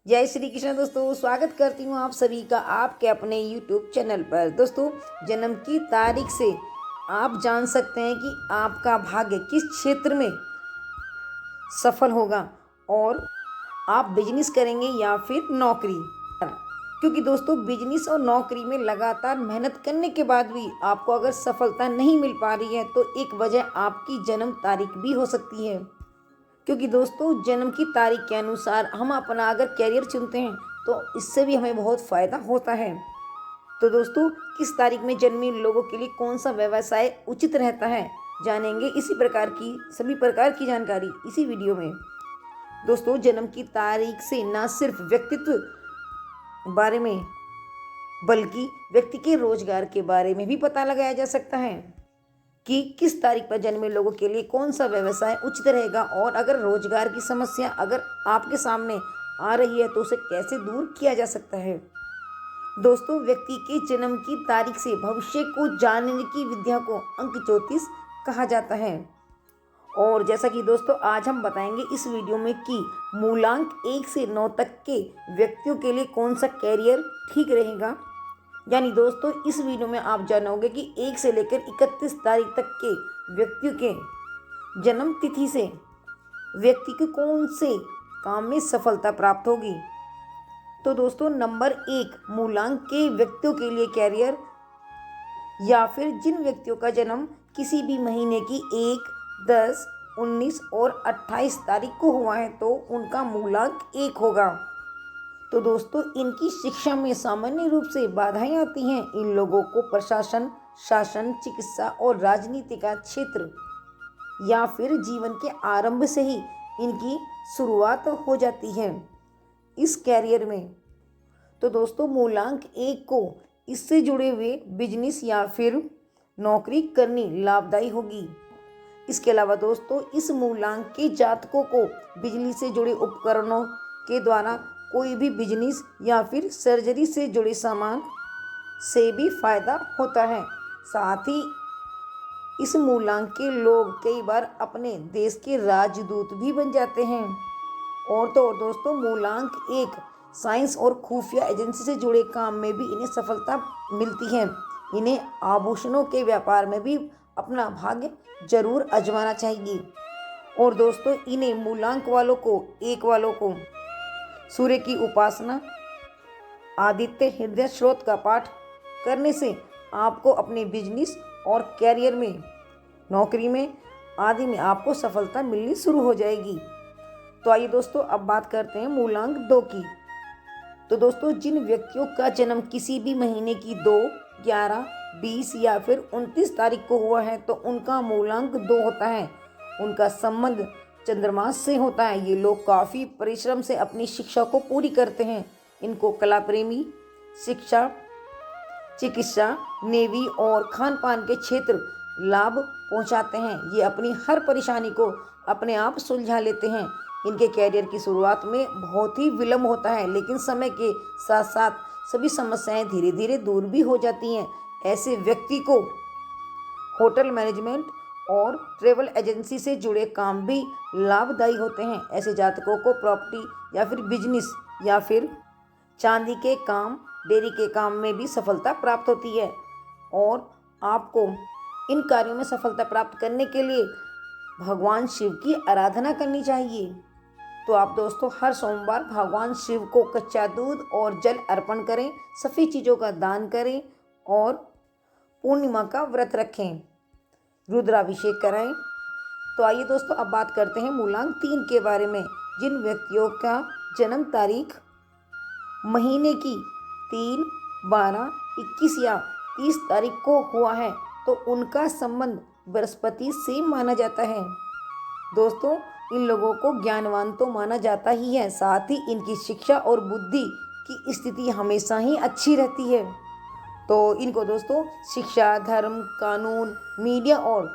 जय श्री कृष्ण दोस्तों, स्वागत करती हूँ आप सभी का आपके अपने YouTube चैनल पर। दोस्तों, जन्म की तारीख से आप जान सकते हैं कि आपका भाग्य किस क्षेत्र में सफल होगा और आप बिजनेस करेंगे या फिर नौकरी। क्योंकि दोस्तों, बिजनेस और नौकरी में लगातार मेहनत करने के बाद भी आपको अगर सफलता नहीं मिल पा रही है तो एक वजह आपकी जन्म तारीख भी हो सकती है। क्योंकि दोस्तों, जन्म की तारीख के अनुसार हम अपना अगर कैरियर चुनते हैं तो इससे भी हमें बहुत फ़ायदा होता है। तो दोस्तों, किस तारीख में जन्मे लोगों के लिए कौन सा व्यवसाय उचित रहता है, जानेंगे सभी प्रकार की जानकारी इसी वीडियो में। दोस्तों, जन्म की तारीख से न सिर्फ व्यक्तित्व बारे में बल्कि व्यक्ति के रोजगार के बारे में भी पता लगाया जा सकता है कि किस तारीख पर जन्मे लोगों के लिए कौन सा व्यवसाय उचित रहेगा और अगर रोजगार की समस्या अगर आपके सामने आ रही है तो उसे कैसे दूर किया जा सकता है। दोस्तों, व्यक्ति के जन्म की तारीख से भविष्य को जानने की विद्या को अंक ज्योतिष कहा जाता है। और जैसा कि दोस्तों, आज हम बताएंगे इस वीडियो में कि मूलांक 1 से 9 तक के व्यक्तियों के लिए कौन सा कैरियर ठीक रहेगा। यानी दोस्तों, इस वीडियो में आप जानोगे कि 1 से लेकर 31 तारीख तक के व्यक्तियों के जन्म तिथि से व्यक्ति को कौन से काम में सफलता प्राप्त होगी। तो दोस्तों, नंबर 1, मूलांक के व्यक्तियों के लिए कैरियर या फिर जिन व्यक्तियों का जन्म किसी भी महीने की 1, 10, 19 और 28 तारीख को हुआ है तो उनका मूलांक 1 होगा। तो दोस्तों, इनकी शिक्षा में सामान्य रूप से बाधाएं आती हैं। इन लोगों को प्रशासन, शासन, चिकित्सा और राजनीति का क्षेत्र या फिर जीवन के आरंभ से ही इनकी शुरुआत हो जाती है इस कैरियर में। तो दोस्तों, मूलांक 1 को इससे जुड़े हुए बिजनेस या फिर नौकरी करनी लाभदायी होगी। इसके अलावा दोस्तों, इस मूलांक के जातकों को बिजली से जुड़े उपकरणों के द्वारा कोई भी बिजनेस या फिर सर्जरी से जुड़े सामान से भी फायदा होता है। साथ ही इस मूलांक के लोग कई बार अपने देश के राजदूत भी बन जाते हैं। और तो और दोस्तों, मूलांक 1 साइंस और खुफिया एजेंसी से जुड़े काम में भी इन्हें सफलता मिलती है। इन्हें आभूषणों के व्यापार में भी अपना भाग्य जरूर आजमाना चाहिए। और दोस्तों, इन्हें मूलांक वालों को सूर्य की उपासना, आदित्य हृदय स्रोत का पाठ करने से आपको अपने बिजनेस और कैरियर में, नौकरी में आदि में आपको सफलता मिलनी शुरू हो जाएगी। तो आइए दोस्तों, अब बात करते हैं मूलांक 2 की। तो दोस्तों, जिन व्यक्तियों का जन्म किसी भी महीने की 2, 11, 20 या फिर 29 तारीख को हुआ है तो उनका मूलांक 2 होता है। उनका संबंध चंद्रमा से होता है। ये लोग काफ़ी परिश्रम से अपनी शिक्षा को पूरी करते हैं। इनको कला प्रेमी, शिक्षा, चिकित्सा, नेवी और खान पान के क्षेत्र लाभ पहुंचाते हैं। ये अपनी हर परेशानी को अपने आप सुलझा लेते हैं। इनके कैरियर की शुरुआत में बहुत ही विलम्ब होता है, लेकिन समय के साथ साथ सभी समस्याएं धीरे धीरे दूर भी हो जाती हैं। ऐसे व्यक्ति को होटल मैनेजमेंट और ट्रेवल एजेंसी से जुड़े काम भी लाभदायी होते हैं। ऐसे जातकों को प्रॉपर्टी या फिर बिजनेस या फिर चांदी के काम, डेयरी के काम में भी सफलता प्राप्त होती है। और आपको इन कार्यों में सफलता प्राप्त करने के लिए भगवान शिव की आराधना करनी चाहिए। तो आप दोस्तों, हर सोमवार भगवान शिव को कच्चा दूध और जल अर्पण करें, सफ़ेद चीज़ों का दान करें और पूर्णिमा का व्रत रखें, रुद्राभिषेक कराएं। तो आइए दोस्तों, अब बात करते हैं मूलांक 3 के बारे में। जिन व्यक्तियों का जन्म तारीख महीने की 3, 12, 21 या 30 तारीख को हुआ है तो उनका संबंध बृहस्पति से माना जाता है। दोस्तों, इन लोगों को ज्ञानवान तो माना जाता ही है, साथ ही इनकी शिक्षा और बुद्धि की स्थिति हमेशा ही अच्छी रहती है। तो इनको दोस्तों शिक्षा, धर्म, कानून, मीडिया और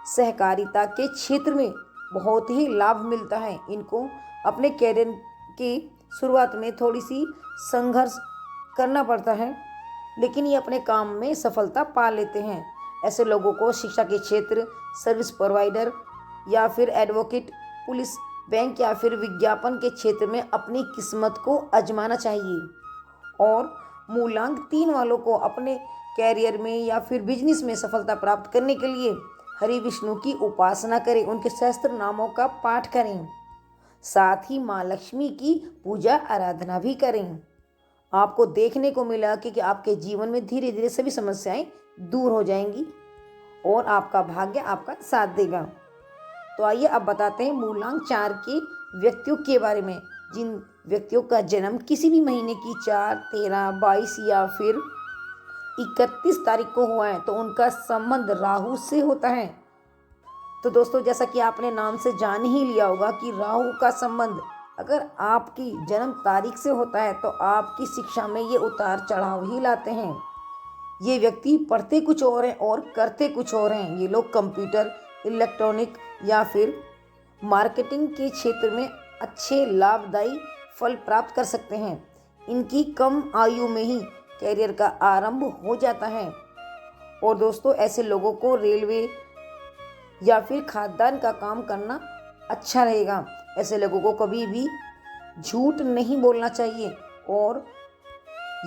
सहकारिता के क्षेत्र में बहुत ही लाभ मिलता है। इनको अपने कैरियर की शुरुआत में थोड़ी सी संघर्ष करना पड़ता है, लेकिन ये अपने काम में सफलता पा लेते हैं। ऐसे लोगों को शिक्षा के क्षेत्र, सर्विस प्रोवाइडर या फिर एडवोकेट, पुलिस बैंक या फिर विज्ञापन के क्षेत्र में अपनी किस्मत को आजमाना चाहिए। और मूलांक 3 वालों को अपने कैरियर में या फिर बिजनेस में सफलता प्राप्त करने के लिए हरि विष्णु की उपासना करें, उनके सहस्त्र नामों का पाठ करें, साथ ही माँ लक्ष्मी की पूजा आराधना भी करें। आपको देखने को मिला कि आपके जीवन में धीरे धीरे सभी समस्याएं दूर हो जाएंगी और आपका भाग्य आपका साथ देगा। तो आइए अब बताते हैं मूलांक 4 के व्यक्तियों के बारे में। जिन व्यक्तियों का जन्म किसी भी महीने की 4, 13, 22 या फिर 31 तारीख को हुआ है तो उनका संबंध राहु से होता है। तो दोस्तों, जैसा कि आपने नाम से जान ही लिया होगा कि राहु का संबंध अगर आपकी जन्म तारीख से होता है तो आपकी शिक्षा में ये उतार चढ़ाव ही लाते हैं। ये व्यक्ति पढ़ते कुछ और हैं और करते कुछ और हैं। ये लोग कंप्यूटर, इलेक्ट्रॉनिक या फिर मार्केटिंग के क्षेत्र में अच्छे लाभदायी फल प्राप्त कर सकते हैं। इनकी कम आयु में ही कैरियर का आरंभ हो जाता है। और दोस्तों, ऐसे लोगों को रेलवे या फिर खाद्यान्न का काम करना अच्छा रहेगा। ऐसे लोगों को कभी भी झूठ नहीं बोलना चाहिए और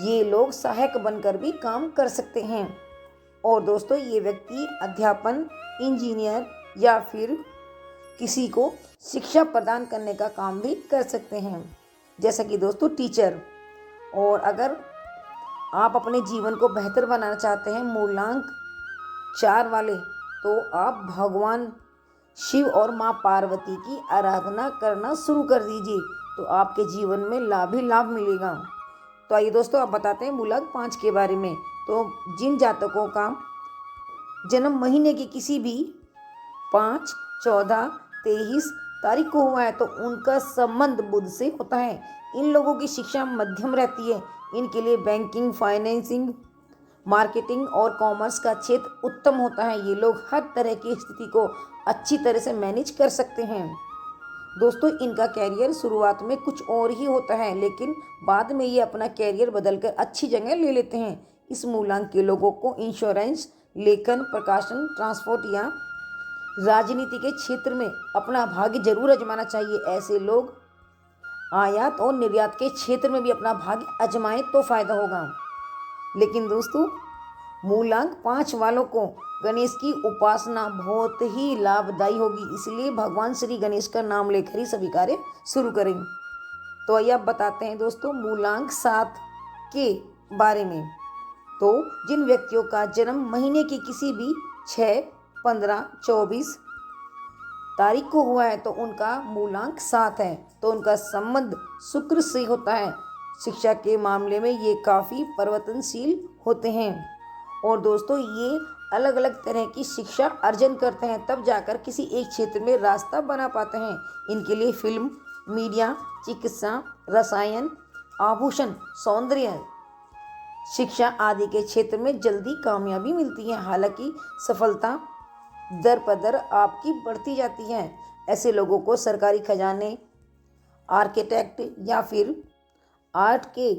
ये लोग सहायक बनकर भी काम कर सकते हैं। और दोस्तों, ये व्यक्ति अध्यापन, इंजीनियर या फिर किसी को शिक्षा प्रदान करने का काम भी कर सकते हैं, जैसा कि दोस्तों टीचर। और अगर आप अपने जीवन को बेहतर बनाना चाहते हैं मूलांक 4 वाले, तो आप भगवान शिव और माँ पार्वती की आराधना करना शुरू कर दीजिए, तो आपके जीवन में लाभ ही लाभ मिलेगा। तो आइए दोस्तों, अब बताते हैं मूलांक 5 के बारे में। तो जिन जातकों का जन्म महीने की किसी भी 5, 14, 23 तारीख को हुआ है तो उनका संबंध बुध से होता है। इन लोगों की शिक्षा मध्यम रहती है। इनके लिए बैंकिंग, फाइनेंसिंग, मार्केटिंग और कॉमर्स का क्षेत्र उत्तम होता है। ये लोग हर तरह की स्थिति को अच्छी तरह से मैनेज कर सकते हैं। दोस्तों, इनका कैरियर शुरुआत में कुछ और ही होता है, लेकिन बाद में ये अपना कैरियर बदलकर अच्छी जगह ले लेते हैं। इस मूलांक के लोगों को इंश्योरेंस, लेखन, प्रकाशन, ट्रांसपोर्ट या राजनीति के क्षेत्र में अपना भाग्य जरूर आजमाना चाहिए। ऐसे लोग आयात और निर्यात के क्षेत्र में भी अपना भाग्य आजमाएं तो फायदा होगा। लेकिन दोस्तों, मूलांक 5 वालों को गणेश की उपासना बहुत ही लाभदायी होगी, इसलिए भगवान श्री गणेश का नाम लेकर ही सभी कार्य शुरू करें। तो आइए अब बताते हैं दोस्तों मूलांक 7 के बारे में। तो जिन व्यक्तियों का जन्म महीने की किसी भी 6, 15, 24 तारीख को हुआ है तो उनका मूलांक 7 है, तो उनका संबंध शुक्र से होता है। शिक्षा के मामले में ये काफ़ी परिवर्तनशील होते हैं। और दोस्तों, ये अलग अलग तरह की शिक्षा अर्जन करते हैं, तब जाकर किसी एक क्षेत्र में रास्ता बना पाते हैं। इनके लिए फिल्म, मीडिया, चिकित्सा, रसायन, आभूषण, सौंदर्य, शिक्षा आदि के क्षेत्र में जल्दी कामयाबी मिलती है। हालांकि सफलता दर पर दर आपकी बढ़ती जाती है। ऐसे लोगों को सरकारी खजाने, आर्किटेक्ट या फिर आर्ट के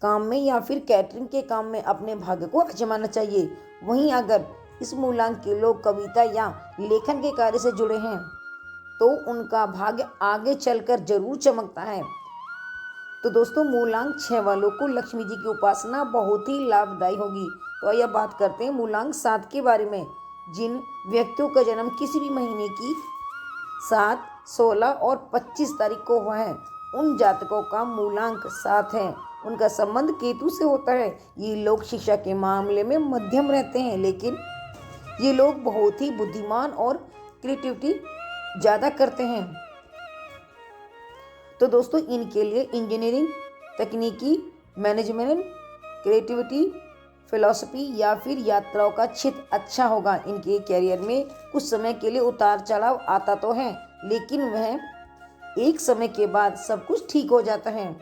काम में या फिर कैटरिंग के काम में अपने भाग्य को आजमाना चाहिए। वहीं अगर इस मूलांक के लोग कविता या लेखन के कार्य से जुड़े हैं तो उनका भाग्य आगे चलकर जरूर चमकता है। तो दोस्तों, मूलांक 6 वालों को लक्ष्मी जी की उपासना बहुत ही लाभदायी होगी। तो आइए बात करते हैं मूलांक 7 के बारे में। जिन व्यक्तियों का जन्म किसी भी महीने की 7, 16 और 25 तारीख को हुआ है उन जातकों का मूलांक 7 है। उनका संबंध केतु से होता है। ये लोग शिक्षा के मामले में मध्यम रहते हैं, लेकिन ये लोग बहुत ही बुद्धिमान और क्रिएटिविटी ज़्यादा करते हैं। तो दोस्तों, इनके लिए इंजीनियरिंग, तकनीकी, मैनेजमेंट, क्रिएटिविटी, फिलॉसफी या फिर यात्राओं का क्षेत्र अच्छा होगा। इनके कैरियर में कुछ समय के लिए उतार चढ़ाव आता तो है, लेकिन वह एक समय के बाद सब कुछ ठीक हो जाता है।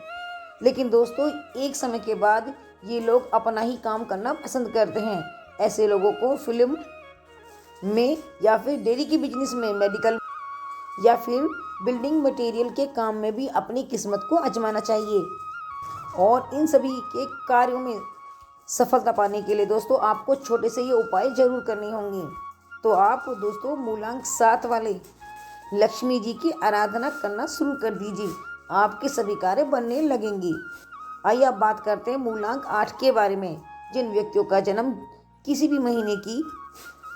लेकिन दोस्तों, एक समय के बाद ये लोग अपना ही काम करना पसंद करते हैं। ऐसे लोगों को फिल्म में या फिर डेयरी के बिजनेस में, मेडिकल या फिर बिल्डिंग मटेरियल के काम में भी अपनी किस्मत को आजमाना चाहिए। और इन सभी के कार्यों में सफलता पाने के लिए दोस्तों आपको छोटे से ये उपाय जरूर करने होंगे। तो आप दोस्तों मूलांक 7 वाले लक्ष्मी जी की आराधना करना शुरू कर दीजिए, आपके सभी कार्य बनने लगेंगे। आइए अब बात करते हैं मूलांक 8 के बारे में। जिन व्यक्तियों का जन्म किसी भी महीने की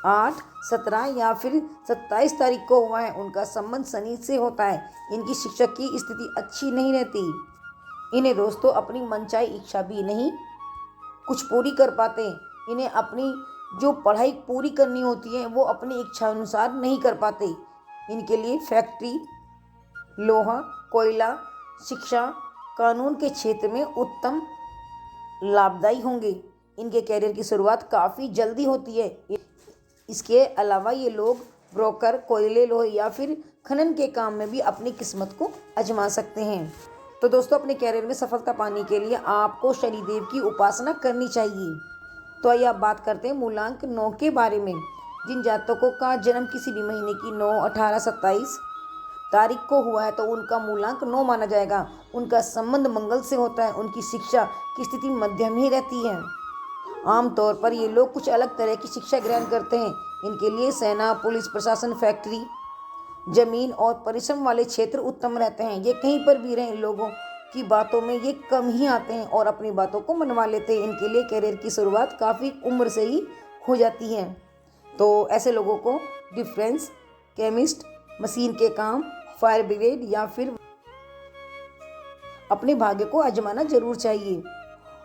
8, 17 या फिर 27 तारीख को हुआ है, उनका संबंध शनि से होता है। इनकी शिक्षा की स्थिति अच्छी नहीं रहती। इन्हें दोस्तों अपनी मनचाही इच्छा भी नहीं कुछ पूरी कर पाते। इन्हें अपनी जो पढ़ाई पूरी करनी होती है वो अपनी इच्छा अनुसार नहीं कर पाते। इनके लिए फैक्ट्री, लोहा, कोयला, शिक्षा, कानून के क्षेत्र में उत्तम लाभदायी होंगे। इनके कैरियर की शुरुआत काफ़ी जल्दी होती है। इसके अलावा ये लोग ब्रोकर, कोयले, लोहे या फिर खनन के काम में भी अपनी किस्मत को आजमा सकते हैं। तो दोस्तों, अपने कैरियर में सफलता पाने के लिए आपको शनिदेव की उपासना करनी चाहिए। तो आइए आप बात करते हैं मूलांक 9 के बारे में। जिन जातकों का जन्म किसी भी महीने की 9, 18, 27 तारीख को हुआ है तो उनका मूलांक 9 माना जाएगा। उनका संबंध मंगल से होता है। उनकी शिक्षा की स्थिति मध्यम ही रहती है। आमतौर पर ये लोग कुछ अलग तरह की शिक्षा ग्रहण करते हैं। इनके लिए सेना, पुलिस, प्रशासन, फैक्ट्री, जमीन और परिश्रम वाले क्षेत्र उत्तम रहते हैं। ये कहीं पर भी रहें, लोगों की बातों में ये कम ही आते हैं और अपनी बातों को मनवा लेते हैं। इनके लिए करियर की शुरुआत काफ़ी उम्र से ही हो जाती है। तो ऐसे लोगों को डिफेंस, केमिस्ट, मशीन के काम, फायर ब्रिगेड या फिर अपने भाग्य को आजमाना जरूर चाहिए।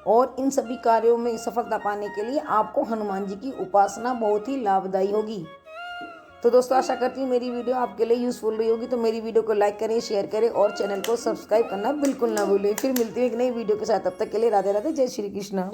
और इन सभी कार्यों में सफलता पाने के लिए आपको हनुमान जी की उपासना बहुत ही लाभदायी होगी। तो दोस्तों, आशा करती हूँ मेरी वीडियो आपके लिए यूज़फुल रही होगी। तो मेरी वीडियो को लाइक करें, शेयर करें और चैनल को सब्सक्राइब करना बिल्कुल ना भूलें। फिर मिलती हूँ एक नई वीडियो के साथ। तब तक के लिए राधे राधे, जय श्री कृष्ण।